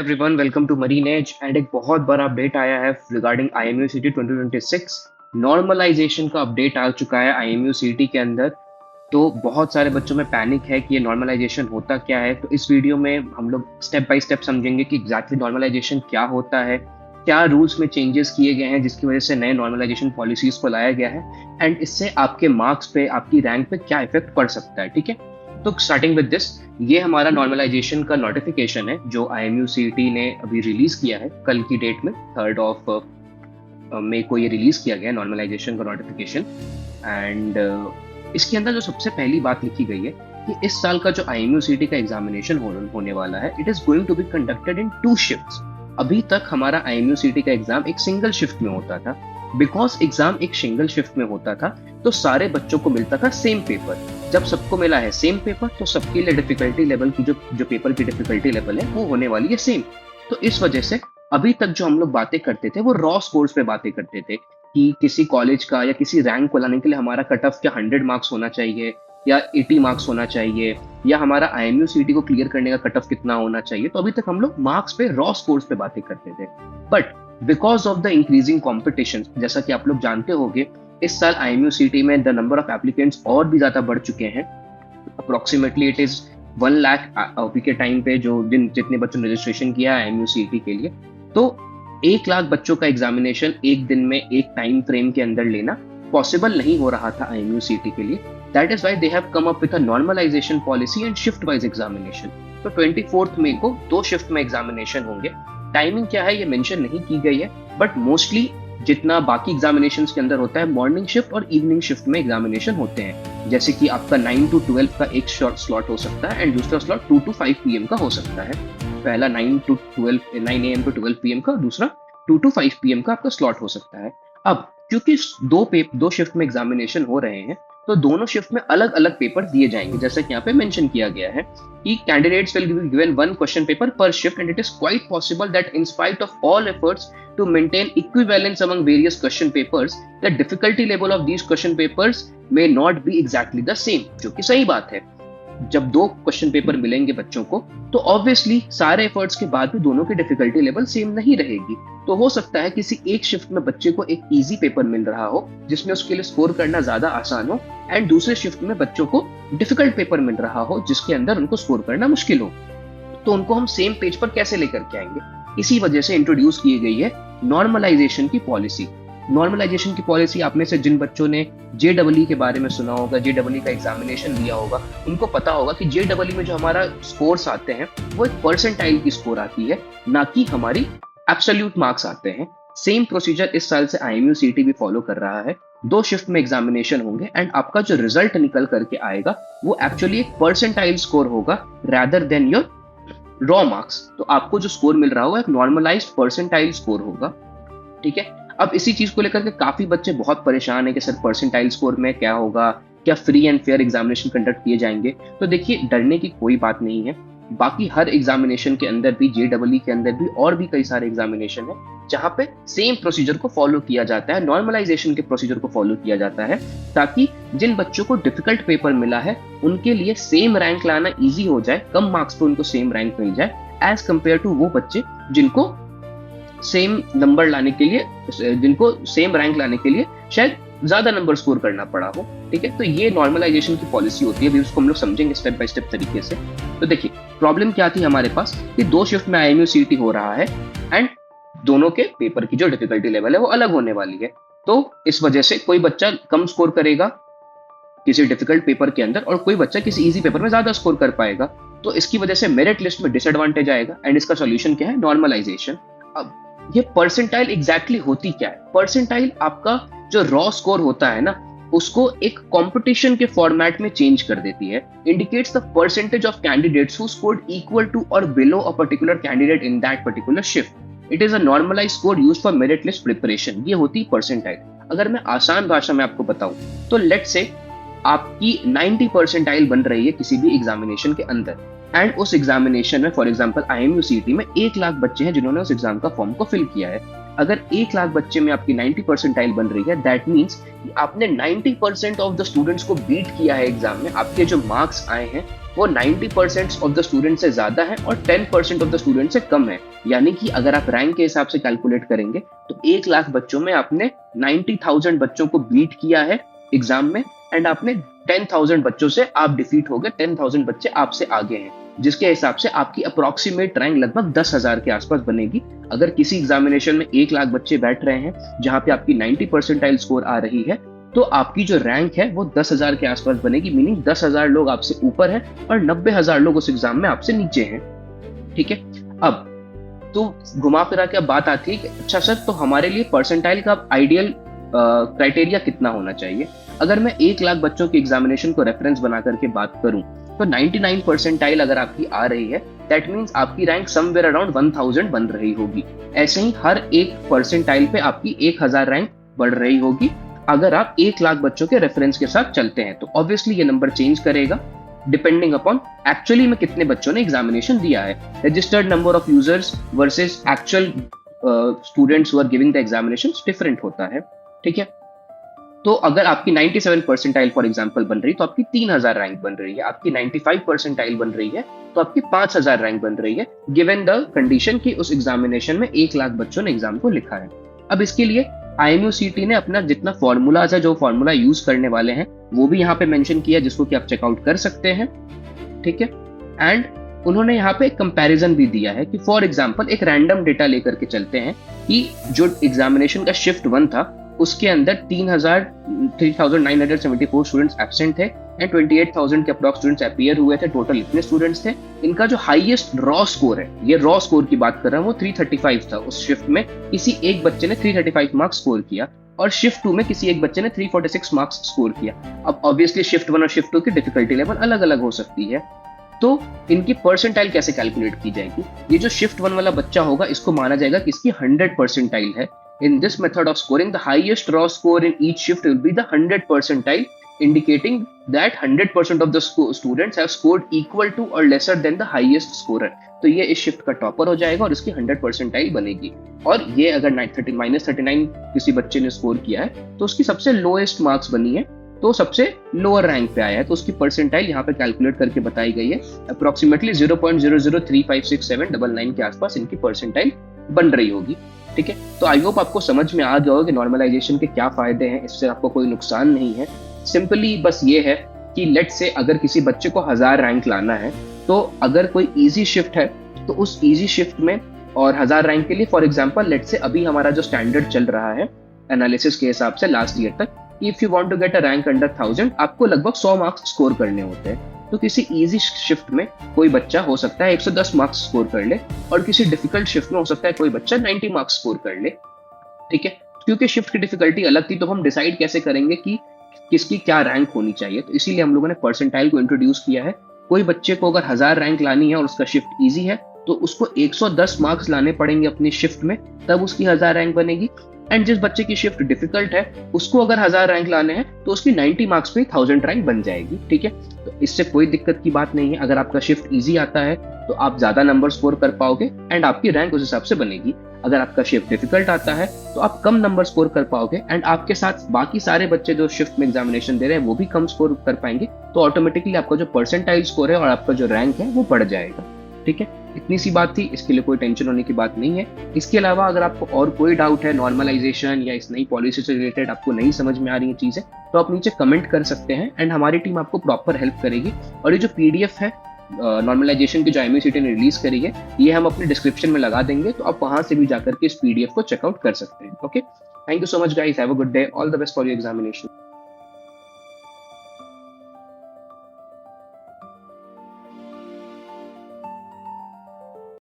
Everyone, welcome to Marine Edge. And एक बहुत बड़ा अपडेट आया है रिगार्डिंग आईएमयू सिटी 2026। नॉर्मलाइजेशन का अपडेट आ चुका है आईएमयू सिटी के अंदर। तो बहुत सारे बच्चों में पैनिक है कि ये नॉर्मलाइजेशन होता क्या है। तो इस वीडियो में हम लोग स्टेप बाय स्टेप समझेंगे कि एग्जैक्टली नॉर्मलाइजेशन क्या होता है, क्या रूल्स में चेंजेस किए गए हैं जिसकी वजह से नए नॉर्मलाइजेशन पॉलिसीज को लाया गया है, एंड इससे आपके मार्क्स पे, आपकी रैंक पे क्या इफेक्ट पड़ सकता है। ठीक है, तो स्टार्टिंग विद दिस, ये हमारा नॉर्मलाइजेशन का नोटिफिकेशन है जो आईएमयू सीईटी ने अभी रिलीज किया है कल की डेट में, 3rd ऑफ मई को ये रिलीज किया गया नॉर्मलाइजेशन का नोटिफिकेशन। एंड इसके अंदर जो सबसे पहली बात लिखी गई है कि इस साल का जो आईएमयू सीईटी का एग्जामिनेशन होने वाला है, it is going to be conducted in 2 shifts. अभी तक हमारा आईएमयू सीईटी का एग्जाम एक सिंगल शिफ्ट में होता था। बिकॉज एग्जाम एक सिंगल शिफ्ट में होता था तो सारे बच्चों को मिलता था सेम पेपर। जब सबको मिला है सेम पेपर तो सबके लिए डिफिकल्टी लेवल की जो पेपर की डिफिकल्टी लेवल है वो होने वाली है सेम। तो इस वजह से अभी तक जो हम लोग बातें करते थे वो रॉ स्कोर्स पे बातें करते थे कि किसी कॉलेज का या किसी रैंक को लाने के लिए हमारा कट ऑफ क्या 100 मार्क्स होना चाहिए या 80 मार्क्स होना चाहिए, या हमारा आईएमयू सीईटी को क्लियर करने का कट ऑफ कितना होना चाहिए। तो अभी तक हम लोग मार्क्स पे, रॉ स्कोर्स पे बातें करते थे। But because of the increasing competition, जैसा कि आप लोग जानते होंगे, इस साल आईएमयू सीईटी में द नंबर ऑफ एप्लीकेंट्स और भी ज्यादा बढ़ चुके हैं। अप्रोक्सीमेटली इट इज 1 लाख अभी के टाइम पे जो जितने बच्चों ने रजिस्ट्रेशन किया है आईएमयू सीईटी के लिए, तो 1 लाख बच्चों का एग्जामिनेशन एक दिन में एक टाइम फ्रेम के अंदर लेना पॉसिबल नहीं हो रहा था आईएमयू सीईटी के लिए। That is why they have come up with a normalization policy and shift wise examination. तो 24 मई को 2 शिफ्ट में एग्जामिनेशन होंगे। टाइमिंग क्या है ये मेंशन नहीं की गई है, बट मोस्टली जितना बाकी एग्जामिनेशंस के अंदर होता है, मॉर्निंग शिफ्ट और इवनिंग शिफ्ट में एग्जामिनेशन होते हैं। जैसे कि आपका 9 to 12 का एक शॉर्ट स्लॉट हो सकता है एंड दूसरा स्लॉट 2 to 5 PM का हो सकता है। पहला 9 AM to 12 PM का, दूसरा 2 to 5 PM का आपका स्लॉट हो सकता है। अब क्योंकि दो शिफ्ट में एग्जामिनेशन हो रहे हैं तो दोनों शिफ्ट में अलग अलग पेपर दिए जाएंगे। जैसे कि यहाँ पे मेंशन किया गया है कि candidates will be given 1 question paper per shift, and it is quite possible that in spite of all efforts to maintain equivalence among various question papers, the difficulty level of these question papers may not be exactly the same, जो कि सही बात है। जब 2 question paper मिलेंगे बच्चों को तो ऑब्वियसली सारे एफर्ट्स के बाद भी दोनों की डिफिकल्टी लेवल सेम नहीं रहेगी। तो हो सकता है किसी एक शिफ्ट में बच्चे को एक इजी पेपर मिल रहा हो जिसमें उसके लिए स्कोर करना ज्यादा आसान हो, एंड दूसरे शिफ्ट में बच्चों को डिफिकल्ट पेपर मिल रहा हो जिसके अंदर उनको स्कोर करना मुश्किल हो। तो उनको हम सेम पेज पर कैसे लेकर के आएंगे? इसी वजह से इंट्रोड्यूस की गई है नॉर्मलाइजेशन की पॉलिसी। नॉर्मलाइजेशन की पॉलिसी, आप में से जिन बच्चों ने जेडब्ल्यू के बारे में सुना होगा, जेडब्ल्यू का एग्जामिनेशन दिया होगा, उनको पता होगा कि जेडब्ल्यू में जो हमारा स्कोर्स आते हैं वो एक परसेंटाइल की स्कोर आती है, ना कि हमारी एब्सोल्यूट मार्क्स आते हैं। सेम प्रोसीजर इस साल से आईएमयू सीईटी भी फॉलो कर रहा है। 2 शिफ्ट में एग्जामिनेशन होंगे एंड आपका जो रिजल्ट निकल करके आएगा वो एक्चुअली एक परसेंटाइल स्कोर होगा rather than your raw marks. तो आपको जो स्कोर मिल रहा होगा एक नॉर्मलाइज्ड परसेंटाइल स्कोर होगा। ठीक है, अब इसी चीज को लेकर के काफी बच्चे बहुत परेशान है कि सर परसेंटाइल स्कोर में क्या होगा, क्या free and fair examination conduct किए जाएंगे? तो देखिए, डरने की कोई बात नहीं है। बाकी हर एग्जामिनेशन के अंदर भी, जेडब्ल्यू के अंदर भी और भी कई सारे एग्जामिनेशन है जहां पे सेम प्रोसीजर को फॉलो किया जाता है, नॉर्मलाइजेशन के प्रोसीजर को फॉलो किया जाता है, ताकि जिन बच्चों को डिफिकल्ट पेपर मिला है उनके लिए सेम रैंक लाना इजी हो जाए, कम मार्क्स पे उनको सेम रैंक मिल जाए एज कंपेयर टू वो बच्चे जिनको सेम नंबर लाने के लिए, जिनको सेम रैंक लाने के लिए शायद ज्यादा नंबर स्कोर करना पड़ा हो। ठीक है, तो ये नॉर्मलाइजेशन की पॉलिसी होती है। अभी उसको हम लोग समझेंगे स्टेप बाय स्टेप तरीके से। तो देखिए, प्रॉब्लम क्या थी हमारे पास कि 2 शिफ्ट में आईएमयू सीईटी हो रहा है एंड दोनों के पेपर की जो डिफिकल्टी लेवल है वो अलग होने वाली है। तो इस वजह से कोई बच्चा कम स्कोर करेगा किसी डिफिकल्ट पेपर के अंदर और कोई बच्चा किसी इजी पेपर में ज्यादा स्कोर कर पाएगा। तो इसकी वजह से मेरिट लिस्ट में डिसएडवांटेज आएगा एंड इसका सोल्यूशन क्या है? नॉर्मलाइजेशन। अब ये परसेंटाइल एग्जैक्टली होती क्या है? परसेंटाइल आपका जो रॉ स्कोर होता है ना, उसको एक कंपटीशन के फॉर्मेट में चेंज कर देती है। Indicates the percentage of candidates who scored equal to और below a particular candidate in that particular shift. It is a normalized score used for merit list preparation. ये होती परसेंटाइल। अगर मैं आसान भाषा में आपको बताऊं तो लेट्स से आपकी 90 परसेंटाइल बन रही है किसी भी एग्जामिनेशन के अंदर, एंड उस एग्जामिनेशन में फॉर एग्जांपल आईएमयू सीईटी में 1 लाख बच्चे हैं जिन्होंने उस एग्जाम का फॉर्म को फिल किया है। अगर 1 लाख बच्चे में आपकी 90 परसेंटाइल बन रही है, दैट मीन्स आपने 90% ऑफ द स्टूडेंट्स को बीट किया है एग्जाम में। आपके जो मार्क्स आए हैं वो 90% ऑफ द स्टूडेंट से ज्यादा है और 10% ऑफ द स्टूडेंट से कम है। यानी कि अगर आप रैंक के हिसाब से कैलकुलेट करेंगे तो 1 लाख बच्चों में आपने 90,000 बच्चों को बीट किया है एग्जाम में, एंड आपने 10,000 बच्चों से आप डिफीट हो गए, 10,000 बच्चे आपसे आगे हैं, जिसके हिसाब से आपकी अप्रोक्सीमेट रैंक लगभग 10,000 के आसपास बनेगी। अगर किसी एग्जामिनेशन में 1 लाख बच्चे बैठ रहे हैं जहां पे आपकी 90 परसेंटाइल स्कोर आ रही है, तो आपकी जो रैंक है वो 10,000 के आसपास बनेगी, मीनिंग 10,000 लोग आपसे ऊपर हैं और 90,000 लोग उस एग्जाम में आपसे नीचे हैं। ठीक है, अब तो घुमा फिरा के अब बात आती है कि अच्छा सर, तो हमारे लिए परसेंटाइल का आइडियल क्राइटेरिया कितना होना चाहिए। अगर मैं 1 लाख बच्चों के एग्जामिनेशन को रेफरेंस बना करके बात करूं तो 99 परसेंटाइल अगर आपकी आ रही है, दैट मीन्स आपकी रैंक समवेयर अराउंड 1000 बन रही होगी। ऐसे ही हर एक परसेंटाइल पे आपकी 1000 रैंक बढ़ रही होगी अगर आप 1 लाख बच्चों के रेफरेंस के साथ चलते हैं। तो ऑब्वियसली ये नंबर चेंज करेगा डिपेंडिंग अपॉन एक्चुअली में कितने बच्चों ने एग्जामिनेशन दिया है। Registered number of users versus actual students who are giving the examinations different होता है। ठीक है, तो अगर आपकी 97 परसेंटाइल फॉर एग्जांपल बन रही तो आपकी 3000 रैंक बन रही है, आपकी 95 परसेंटाइल बन रही है तो आपकी 5000 रैंक बन रही है, गिवन द कंडीशन कि उस एग्जामिनेशन में 1 लाख बच्चों ने एग्जाम को लिखा है। अब इसके लिए IMUCT ने अपना जितना फॉर्मूलाज है, जो फॉर्मूला यूज करने वाले हैं, वो भी यहाँ पे मेंशन किया, जिसको कि आप चेकआउट कर सकते हैं। ठीक है, एंड उन्होंने यहाँ पे एक कंपैरिजन भी दिया है कि फॉर एग्जांपल एक रैंडम डेटा लेकर के चलते हैं कि जो एग्जामिनेशन का शिफ्ट 1 था उसके अंदर 3,974 स्टूडेंट्स एब्सेंट थे एंड 28,000 के अप्रॉक्स स्टूडेंट्स अपीयर हुए थे। टोटल इतने स्टूडेंट्स थे। इनका जो हाईएस्ट रॉ स्कोर है, ये रॉ स्कोर की बात कर रहा हूँ, वो 335 था। उस शिफ्ट में किसी एक बच्चे ने 335 मार्क्स स्कोर किया और शिफ्ट 2 में किसी एक बच्चे ने 346 मार्क्स स्कोर किया। अब ऑब्वियसली शिफ्ट 1 और शिफ्ट 2 की डिफिकल्टी लेवल अलग अलग हो सकती है, तो इनकी परसेंटाइल कैसे कैलकुलेट की जाएगी। ये जो शिफ्ट 1 वाला बच्चा होगा, इसको माना जाएगा कि इसकी 100 परसेंटाइल है। In this method of scoring, the highest raw score in each shift will be the 100 percentile, indicating that 100% of the students have scored equal to or lesser than the highest scorer. तो ये इस shift का topper हो जाएगा और इसकी 100 percentile बनेगी। और ये अगर -39 किसी बच्चे ने स्कोर किया है तो उसकी सबसे लोएस्ट मार्क्स बनी है, तो सबसे लोअर रैंक पे आया है, तो उसकी परसेंटाइल यहाँ पे कैलकुलेट करके बताई गई है। अप्रोक्सीमेटली 0.00356799 के आसपास इनकी परसेंटाइल बन रही होगी। ठीक है, तो आई होप आपको समझ में आ गया होगा कि नॉर्मलाइजेशन के क्या फायदे हैं, इससे आपको कोई नुकसान नहीं है। सिंपली बस ये है कि लेट से अगर किसी बच्चे को 1000 रैंक लाना है, तो अगर कोई इजी शिफ्ट है तो उस इजी शिफ्ट में और 1000 रैंक के लिए फॉर एग्जांपल लेट से अभी हमारा जो स्टैंडर्ड चल रहा है एनालिसिस के हिसाब से लास्ट ईयर तक, if you want to get a rank under 1000 आपको लगभग 100 मार्क्स स्कोर करने होते हैं। तो किसी इजी शिफ्ट में कोई बच्चा हो सकता है 110 मार्क्स स्कोर कर ले और किसी डिफिकल्ट शिफ्ट में हो सकता है कोई बच्चा 90 मार्क्स स्कोर कर ले। ठीक है, क्योंकि शिफ्ट की डिफिकल्टी अलग थी, तो हम डिसाइड कैसे करेंगे कि किसकी क्या रैंक होनी चाहिए। तो इसीलिए हम लोगों ने परसेंटाइल को इंट्रोड्यूस किया है। कोई बच्चे को अगर 1000 रैंक लानी है और उसका शिफ्ट ईजी है तो उसको 110 मार्क्स लाने पड़ेंगे अपनी शिफ्ट में, तब उसकी 1000 रैंक बनेगी। एंड जिस बच्चे की शिफ्ट डिफिकल्ट है उसको अगर 1000 रैंक लाने हैं तो उसकी 90 मार्क्स पे 1000 रैंक बन जाएगी। ठीक है, तो इससे कोई दिक्कत की बात नहीं है। अगर आपका शिफ्ट इजी आता है तो आप ज्यादा नंबर स्कोर कर पाओगे एंड आपकी रैंक उस हिसाब से बनेगी। अगर आपका शिफ्ट डिफिकल्ट आता है तो आप कम नंबर स्कोर कर पाओगे एंड आपके साथ बाकी सारे बच्चे जो शिफ्ट में एग्जामिनेशन दे रहे हैं वो भी कम स्कोर कर पाएंगे, तो ऑटोमेटिकली आपका जो परसेंटाइल स्कोर है और आपका जो रैंक है वो बढ़ जाएगा। ठीक है, इतनी सी बात थी, इसके लिए कोई टेंशन होने की बात नहीं है। इसके अलावा अगर आपको और कोई डाउट है नॉर्मलाइजेशन या इस नई पॉलिसी से रिलेटेड, आपको नहीं समझ में आ रही है चीजें, तो आप नीचे कमेंट कर सकते हैं एंड हमारी टीम आपको प्रॉपर हेल्प करेगी। और ये जो PDF है नॉर्मलाइजेशन की जो IMUCT ने रिलीज करी है, ये हम अपने डिस्क्रिप्शन में लगा देंगे, तो आप वहां से भी जाकर के इस PDF को चेकआउट कर सकते हैं। Okay, thank you so much guys, have a good day, all the best for your examination.